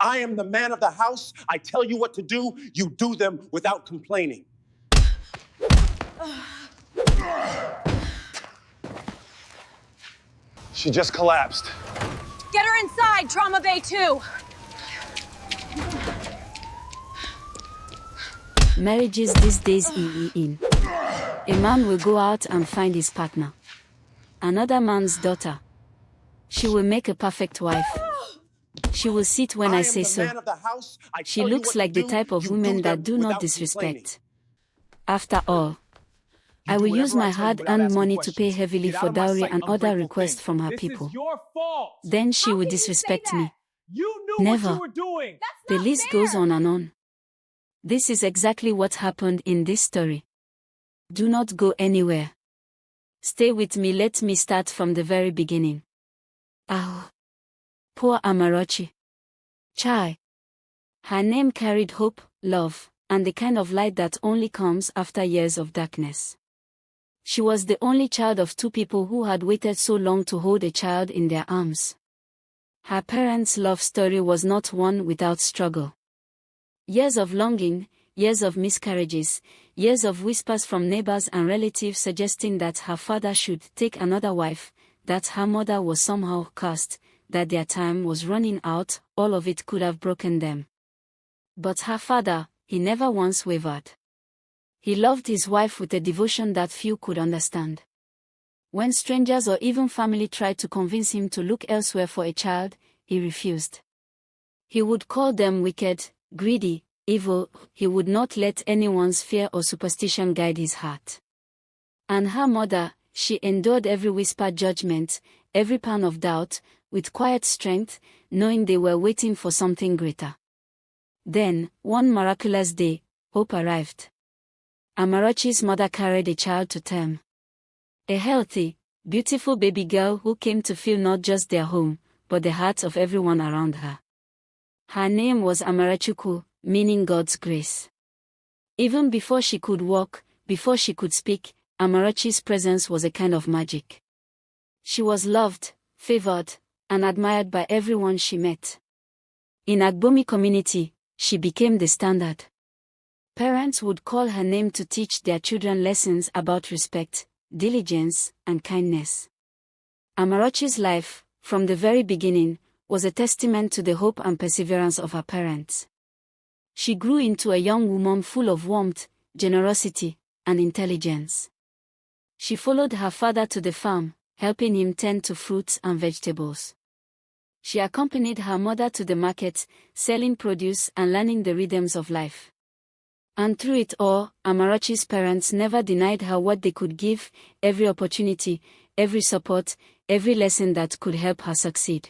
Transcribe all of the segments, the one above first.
I am the man of the house. I tell you what to do. You do them without complaining. She just collapsed. Get her inside, Trauma Bay 2. Marriages these days in. A man will go out and find his partner. Another man's daughter. She will make a perfect wife. She will sit when I say so. She looks like the type of women that do not disrespect. After all, I will use my hard-earned money to pay heavily for dowry and other requests from her people. Then she will disrespect me. Never. The list goes on and on. This is exactly what happened in this story. Do not go anywhere. Stay with me. Let me start from the very beginning. Ah, poor Amarachi. Chai. Her name carried hope, love, and the kind of light that only comes after years of darkness. She was the only child of two people who had waited so long to hold a child in their arms. Her parents' love story was not one without struggle. Years of longing, years of miscarriages, years of whispers from neighbors and relatives suggesting that her father should take another wife, that her mother was somehow cursed, that their time was running out, all of it could have broken them. But her father, he never once wavered. He loved his wife with a devotion that few could understand. When strangers or even family tried to convince him to look elsewhere for a child, he refused. He would call them wicked, greedy, evil. He would not let anyone's fear or superstition guide his heart. And her mother, she endured every whispered judgment, every pound of doubt, with quiet strength, knowing they were waiting for something greater. Then, one miraculous day, hope arrived. Amarachi's mother carried a child to term. A healthy, beautiful baby girl who came to fill not just their home, but the hearts of everyone around her. Her name was Amarachi, meaning God's grace. Even before she could walk, before she could speak, Amarachi's presence was a kind of magic. She was loved, favored, and admired by everyone she met. In Agbomi community, she became the standard. Parents would call her name to teach their children lessons about respect, diligence, and kindness. Amarachi's life, from the very beginning, was a testament to the hope and perseverance of her parents. She grew into a young woman full of warmth, generosity, and intelligence. She followed her father to the farm, helping him tend to fruits and vegetables. She accompanied her mother to the market, selling produce and learning the rhythms of life. And through it all, Amarachi's parents never denied her what they could give, every opportunity, every support, every lesson that could help her succeed.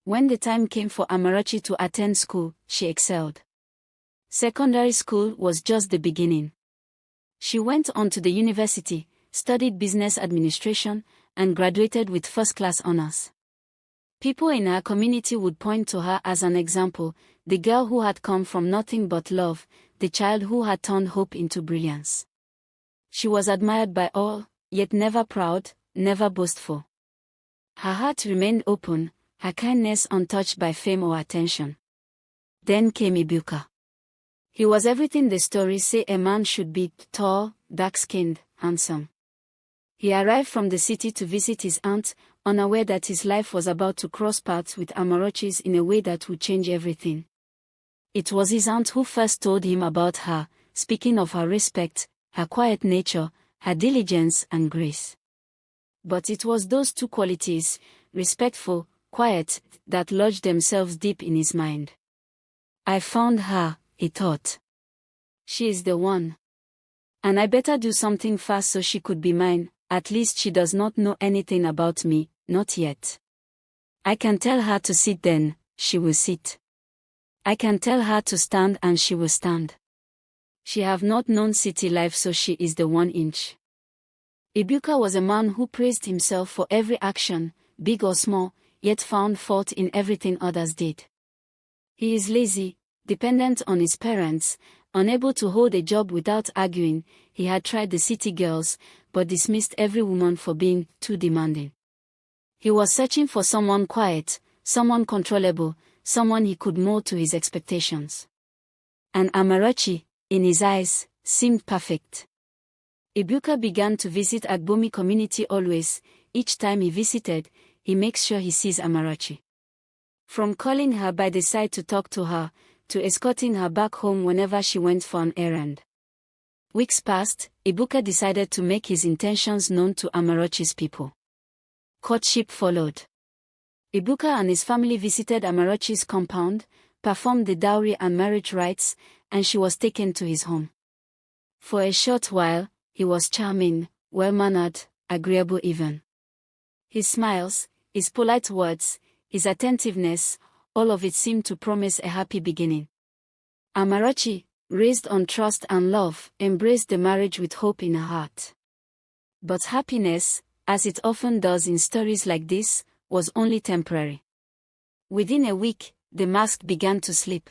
When the time came for Amarachi to attend school, she excelled. Secondary school was just the beginning. She went on to the university, studied business administration, and graduated with first-class honors. People in her community would point to her as an example, the girl who had come from nothing but love, the child who had turned hope into brilliance. She was admired by all, yet never proud, never boastful. Her heart remained open, her kindness untouched by fame or attention. Then came Ibuka. He was everything the stories say a man should be: tall, dark-skinned, handsome. He arrived from the city to visit his aunt, unaware that his life was about to cross paths with Amarachi's in a way that would change everything. It was his aunt who first told him about her, speaking of her respect, her quiet nature, her diligence and grace. But it was those two qualities, respectful, quiet, that lodged themselves deep in his mind. I found her, he thought. She is the one. And I better do something fast so she could be mine. At least she does not know anything about me, not yet. I can tell her to sit, then she will sit. I can tell her to stand and she will stand. She have not known city life, so she is the 1 inch. Ibuka was a man who praised himself for every action, big or small, yet found fault in everything others did. He is lazy, dependent on his parents, unable to hold a job without arguing. He had tried the city girls, but dismissed every woman for being too demanding. He was searching for someone quiet, someone controllable, someone he could mold to his expectations. And Amarachi, in his eyes, seemed perfect. Ibuka began to visit Agbomi community always. Each time he visited, he makes sure he sees Amarachi. From calling her by the side to talk to her, to escorting her back home whenever she went for an errand. Weeks passed, Ibuka decided to make his intentions known to Amarachi's people. Courtship followed. Ibuka and his family visited Amarachi's compound, performed the dowry and marriage rites, and she was taken to his home. For a short while, he was charming, well-mannered, agreeable even. His smiles, his polite words, his attentiveness, all of it seemed to promise a happy beginning. Amarachi, raised on trust and love, embraced the marriage with hope in her heart. But happiness, as it often does in stories like this, was only temporary. Within a week, the mask began to slip.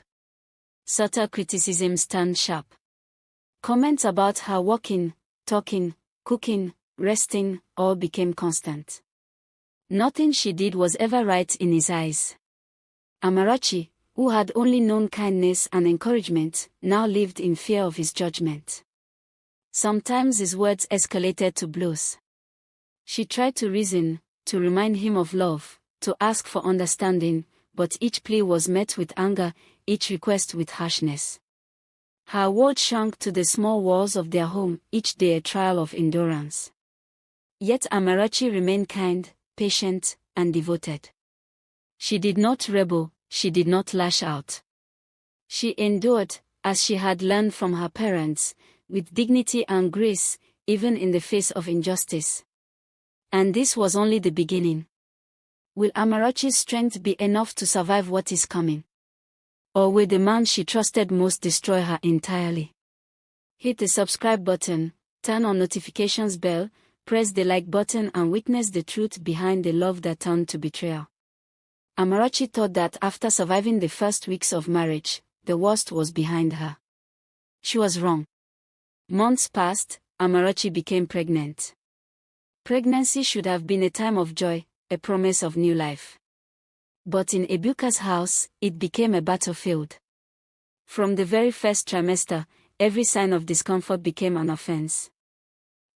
Subtle criticisms turned sharp. Comments about her walking, talking, cooking, resting, all became constant. Nothing she did was ever right in his eyes. Amarachi, who had only known kindness and encouragement, now lived in fear of his judgment. Sometimes his words escalated to blows. She tried to reason, to remind him of love, to ask for understanding, but each plea was met with anger, each request with harshness. Her world shrunk to the small walls of their home, each day a trial of endurance. Yet Amarachi remained kind, patient, and devoted. She did not rebel, she did not lash out. She endured, as she had learned from her parents, with dignity and grace, even in the face of injustice. And this was only the beginning. Will Amarachi's strength be enough to survive what is coming? Or will the man she trusted most destroy her entirely? Hit the subscribe button, turn on notifications bell, press the like button and witness the truth behind the love that turned to betrayal. Amarachi thought that after surviving the first weeks of marriage, the worst was behind her. She was wrong. Months passed, Amarachi became pregnant. Pregnancy should have been a time of joy, a promise of new life. But in Ibuka's house, it became a battlefield. From the very first trimester, every sign of discomfort became an offense.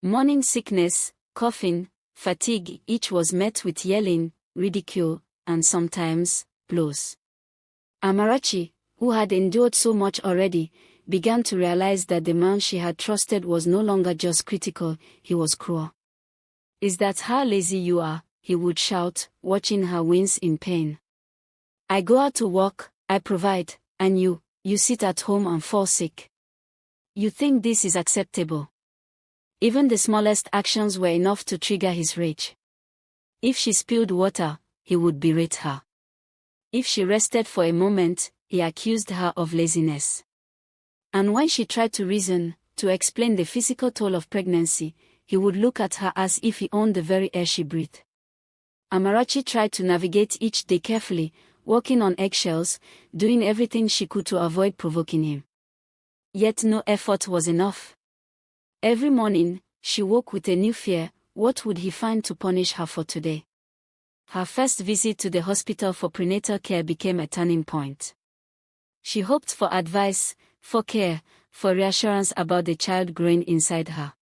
Morning sickness, coughing, fatigue, each was met with yelling, ridicule, and sometimes, blows. Amarachi, who had endured so much already, began to realize that the man she had trusted was no longer just critical, he was cruel. "Is that how lazy you are?" he would shout, watching her wince in pain. "I go out to work, I provide, and you sit at home and fall sick. You think this is acceptable?" Even the smallest actions were enough to trigger his rage. If she spilled water, he would berate her. If she rested for a moment, he accused her of laziness. And when she tried to reason, to explain the physical toll of pregnancy, he would look at her as if he owned the very air she breathed. Amarachi tried to navigate each day carefully, walking on eggshells, doing everything she could to avoid provoking him. Yet no effort was enough. Every morning, she woke with a new fear: what would he find to punish her for today? Her first visit to the hospital for prenatal care became a turning point. She hoped for advice, for care, for reassurance about the child growing inside her.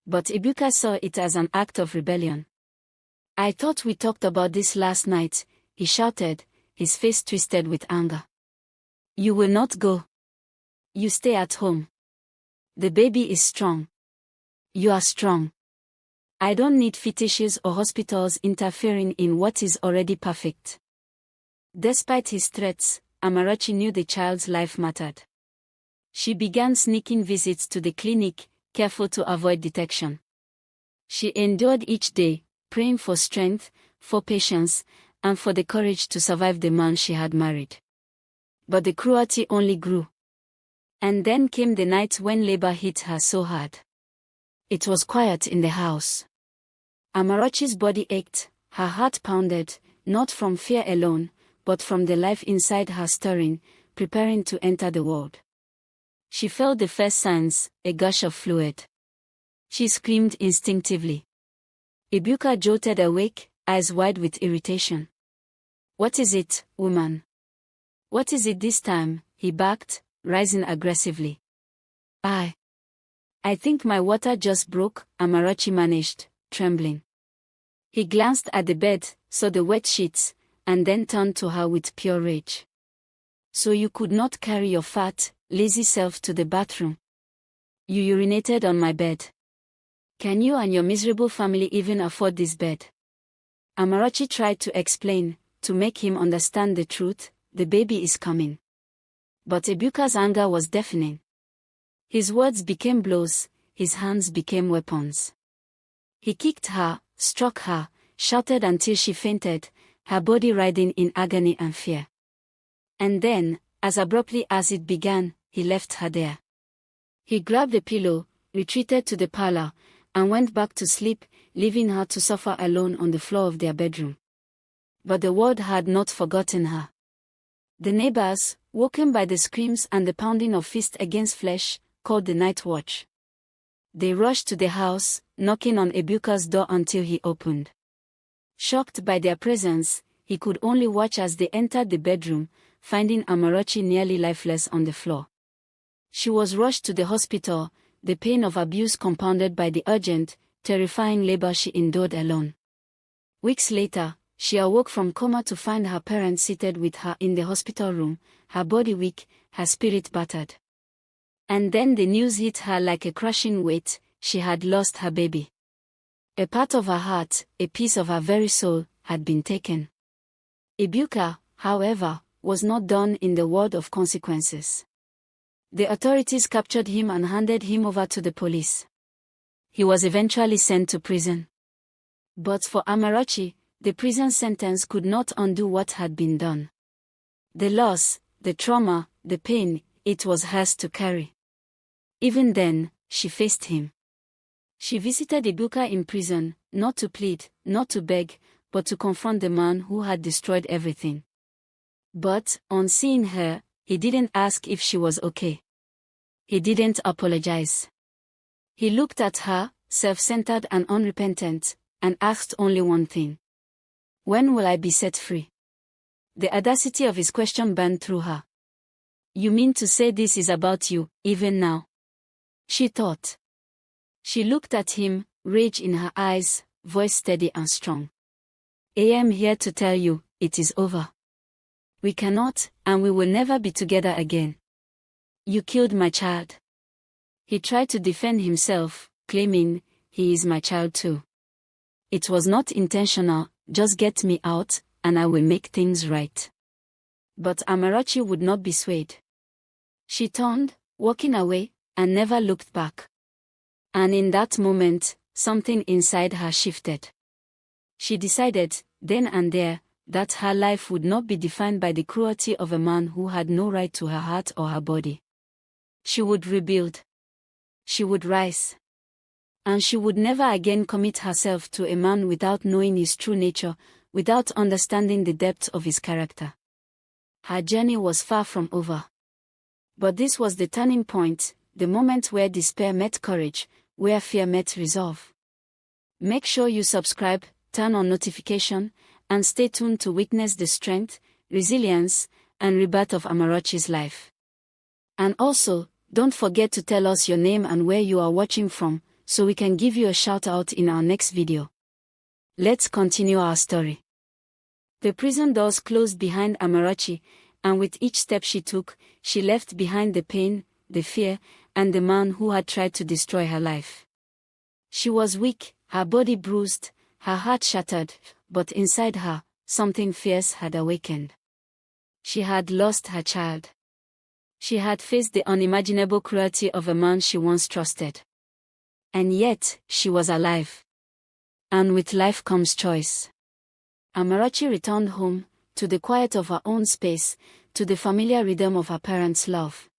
But Ibuka saw it as an act of rebellion. "I thought we talked about this last night," he shouted, his face twisted with anger. "You will not go. You stay at home. The baby is strong. You are strong. I don't need fetishes or hospitals interfering in what is already perfect." Despite his threats, Amarachi knew the child's life mattered. She began sneaking visits to the clinic, careful to avoid detection. She endured each day, praying for strength, for patience, and for the courage to survive the man she had married. But the cruelty only grew. And then came the night when labor hit her so hard. It was quiet in the house. Amarachi's body ached, her heart pounded, not from fear alone, but from the life inside her stirring, preparing to enter the world. She felt the first signs, a gush of fluid. She screamed instinctively. Ibuka jolted awake, eyes wide with irritation. "What is it, woman?" What is it this time? He barked, rising aggressively. I think my water just broke, Amarachi managed, trembling. He glanced at the bed, saw the wet sheets, and then turned to her with pure rage. So you could not carry your fat, lazy self to the bathroom? You urinated on my bed. Can you and your miserable family even afford this bed? Amarachi tried to explain, to make him understand the truth. The baby is coming. But Ebuka's anger was deafening. His words became blows, his hands became weapons. He kicked her, struck her, shouted until she fainted, her body writhing in agony and fear. And then, as abruptly as it began, he left her there. He grabbed a pillow, retreated to the parlor, and went back to sleep, leaving her to suffer alone on the floor of their bedroom. But the world had not forgotten her. The neighbors, woken by the screams and the pounding of fist against flesh, called the night watch. They rushed to the house, knocking on Ebuka's door until he opened. Shocked by their presence, he could only watch as they entered the bedroom, finding Amarachi nearly lifeless on the floor. She was rushed to the hospital, the pain of abuse compounded by the urgent, terrifying labor she endured alone. Weeks later, she awoke from coma to find her parents seated with her in the hospital room, her body weak, her spirit battered. And then the news hit her like a crushing weight: she had lost her baby. A part of her heart, a piece of her very soul, had been taken. Ebuka, however, was not done in the world of consequences. The authorities captured him and handed him over to the police. He was eventually sent to prison. But for Amarachi, the prison sentence could not undo what had been done. The loss, the trauma, the pain, it was hers to carry. Even then, she faced him. She visited Ebuka in prison, not to plead, not to beg, but to confront the man who had destroyed everything. But, on seeing her, he didn't ask if she was okay. He didn't apologize. He looked at her, self-centered and unrepentant, and asked only one thing. When will I be set free? The audacity of his question burned through her. You mean to say this is about you, even now? She thought. She looked at him, rage in her eyes, voice steady and strong. I am here to tell you, it is over. We cannot, and we will never be together again. You killed my child. He tried to defend himself, claiming, he is my child too. It was not intentional, just get me out, and I will make things right. But Amarachi would not be swayed. She turned, walking away, and never looked back. And in that moment, something inside her shifted. She decided, then and there, that her life would not be defined by the cruelty of a man who had no right to her heart or her body. She would rebuild. She would rise. And she would never again commit herself to a man without knowing his true nature, without understanding the depth of his character. Her journey was far from over. But this was the turning point, the moment where despair met courage, where fear met resolve. Make sure you subscribe, turn on notification, and stay tuned to witness the strength, resilience, and rebirth of Amarachi's life. And also, don't forget to tell us your name and where you are watching from, so we can give you a shout out in our next video. Let's continue our story. The prison doors closed behind Amarachi, and with each step she took, she left behind the pain, the fear, and the man who had tried to destroy her life. She was weak, her body bruised, her heart shattered, but inside her, something fierce had awakened. She had lost her child. She had faced the unimaginable cruelty of a man she once trusted. And yet, she was alive. And with life comes choice. Amarachi returned home, to the quiet of her own space, to the familiar rhythm of her parents' love.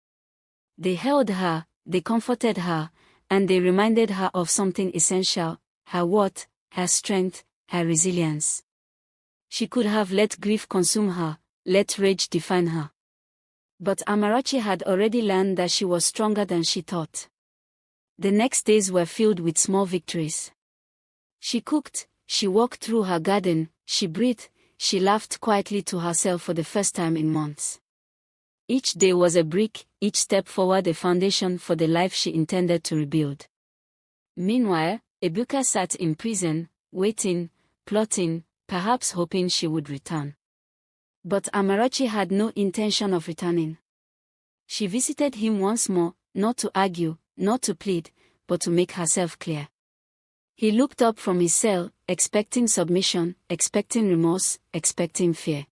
They held her, they comforted her, and they reminded her of something essential: her worth, her strength, her resilience. She could have let grief consume her, let rage define her. But Amarachi had already learned that she was stronger than she thought. The next days were filled with small victories. She cooked, she walked through her garden, she breathed, she laughed quietly to herself for the first time in months. Each day was a brick, each step forward a foundation for the life she intended to rebuild. Meanwhile, Ebuka sat in prison, waiting, plotting, perhaps hoping she would return. But Amarachi had no intention of returning. She visited him once more, not to argue, not to plead, but to make herself clear. He looked up from his cell, expecting submission, expecting remorse, expecting fear.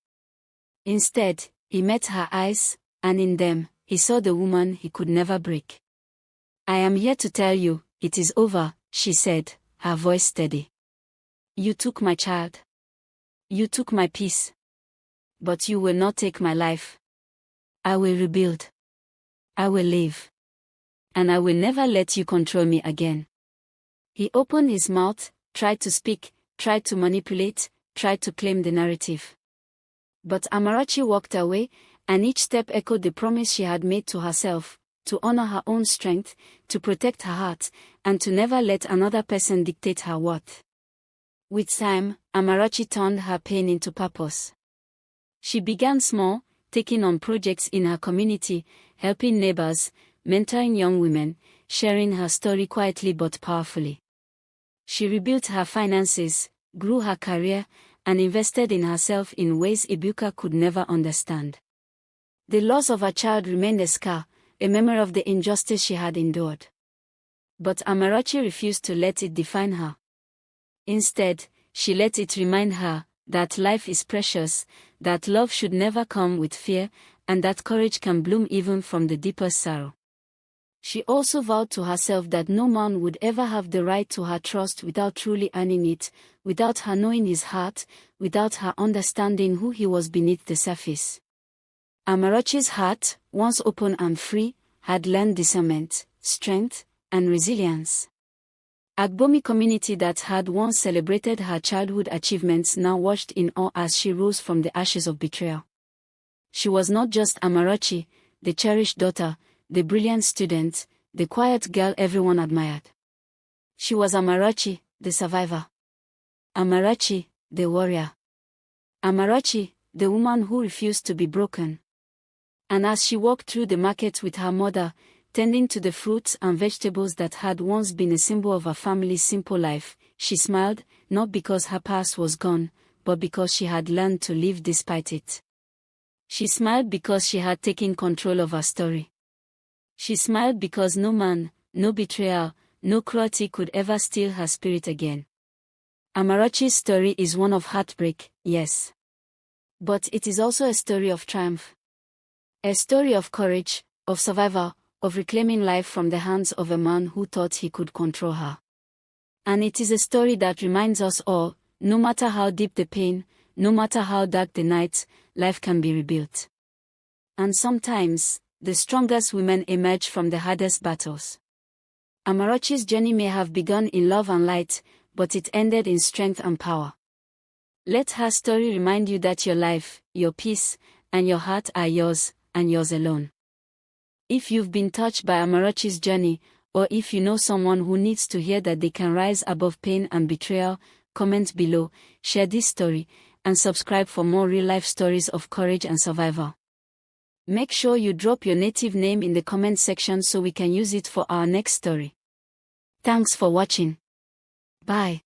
Instead, he met her eyes, and in them, he saw the woman he could never break. "I am here to tell you, it is over," she said, her voice steady. "You took my child. You took my peace. But you will not take my life. I will rebuild. I will live. And I will never let you control me again." He opened his mouth, tried to speak, tried to manipulate, tried to claim the narrative. But Amarachi walked away, and each step echoed the promise she had made to herself, to honor her own strength, to protect her heart, and to never let another person dictate her worth. With time, Amarachi turned her pain into purpose. She began small, taking on projects in her community, helping neighbors, mentoring young women, sharing her story quietly but powerfully. She rebuilt her finances, grew her career, and invested in herself in ways Ebuka could never understand. The loss of her child remained a scar, a memory of the injustice she had endured. But Amarachi refused to let it define her. Instead, she let it remind her that life is precious, that love should never come with fear, and that courage can bloom even from the deepest sorrow. She also vowed to herself that no man would ever have the right to her trust without truly earning it, without her knowing his heart, without her understanding who he was beneath the surface. Amarachi's heart, once open and free, had learned discernment, strength, and resilience. Agbomi community that had once celebrated her childhood achievements now watched in awe as she rose from the ashes of betrayal. She was not just Amarachi, the cherished daughter, the brilliant student, the quiet girl everyone admired. She was Amarachi, the survivor. Amarachi, the warrior. Amarachi, the woman who refused to be broken. And as she walked through the market with her mother, tending to the fruits and vegetables that had once been a symbol of her family's simple life, she smiled, not because her past was gone, but because she had learned to live despite it. She smiled because she had taken control of her story. She smiled because no man, no betrayal, no cruelty could ever steal her spirit again. Amarachi's story is one of heartbreak, yes. But it is also a story of triumph. A story of courage, of survival, of reclaiming life from the hands of a man who thought he could control her. And it is a story that reminds us all, no matter how deep the pain, no matter how dark the night, life can be rebuilt. And sometimes, the strongest women emerge from the hardest battles. Amarachi's journey may have begun in love and light, but it ended in strength and power. Let her story remind you that your life, your peace, and your heart are yours, and yours alone. If you've been touched by Amarachi's journey, or if you know someone who needs to hear that they can rise above pain and betrayal, comment below, share this story, and subscribe for more real-life stories of courage and survival. Make sure you drop your native name in the comment section so we can use it for our next story. Thanks for watching. Bye.